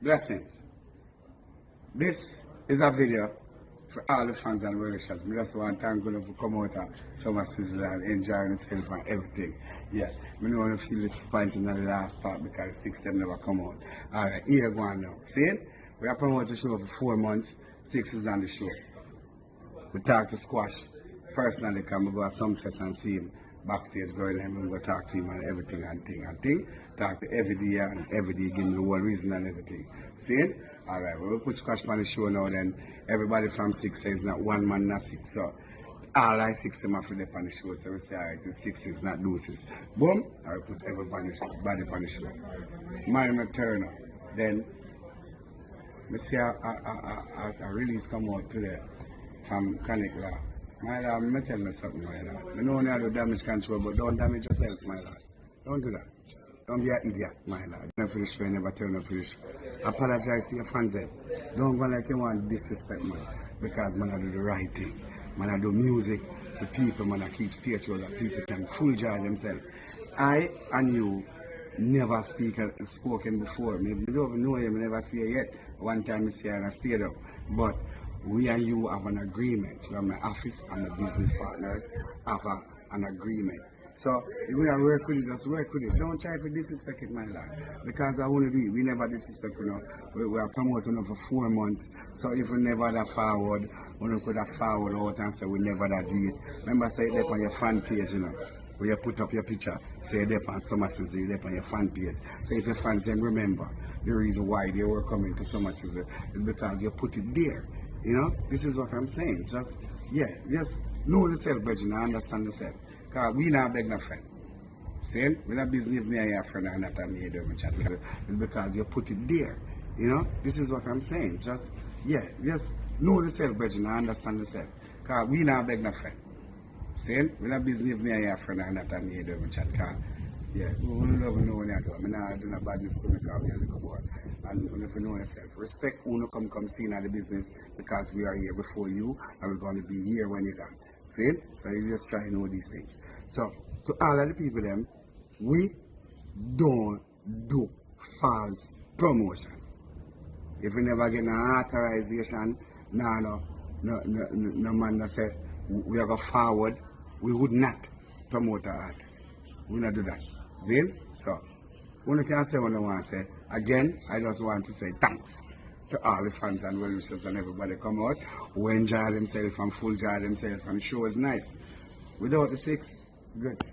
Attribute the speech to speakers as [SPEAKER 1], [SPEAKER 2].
[SPEAKER 1] Blessings. This is a video for all the fans and well-wishers. I just want to thank you for coming out of Summer Sizzle and enjoying yourself and everything. Yeah, I don't want to feel disappointed in the last part because 6 them never come out. Alright, here go on now. See? We have promoted the show for 4 months, 6 is on the show. We talk to Squash personally, because we go to some fest and see him backstage going and we go talk to him and everything and thing. Talk to every day and every day give him the whole reason and everything. See? Alright, we will put Squash on the show now, then everybody from 6 says not one man, not 6. So all I 6 them have to dip on the show. So we say alright, the 6 is not deuces. Boom, I will put everybody on the show. Mine Turner. Then I see a release come out today from Connect Law. My lord, I'm telling you something, my lord. You know you do damage control, but don't damage yourself, my lord. Don't do that. Don't be an idiot, my lord. Never for the show, never turn up for the show. Apologize to your fans. Don't go like you want to disrespect, man. Because man, I do the right thing. Man, I do music for people, man. I keep stage show that people can full joy themselves. I and you never spoken before. Maybe you don't even know him, never see it yet. One time I see her and I stayed up. But we and you have an agreement. You have my office and my business partners have an agreement. So if we are work with it, just work with it. Don't try to disrespect it, my lord. Because I want to be. We never disrespect you know. We are promoting it for 4 months. So if we never that forward, we could have forward out and say we never that do it. Remember say it there on your fan page, you know. Where you put up your picture, say it there on Summer Sizzle, there on your fan page. So if your fans then remember the reason why they were coming to Summer Sizzle is because you put it there. You know, this is what I'm saying. Just know yourself, Bridget, and understand yourself. Because we not beg no friend. See? We not business if me and your friend and not a me do my chat. It's because you put it there. You know, this is what I'm saying. Just know yourself, Bridget, and understand yourself. Because we not beg no friend. See? We not business if me and your friend and not a me do my chat. We don't love no one I do. I'm not doing a badness to me because we are a little boy. And if you know yourself, respect who come see in the business because we are here before you and we're going to be here when you come. See? So you just try to know these things. So to all of the people them, we don't do false promotion. If you never get an authorization, no man that say we are going forward, we would not promote our artists. We not do that. See? So when you can say what I want to say, again, I just want to say thanks to all the fans and well-wishers and everybody come out who enjoy themselves and full enjoy themselves and the show is nice. Without the 6, good.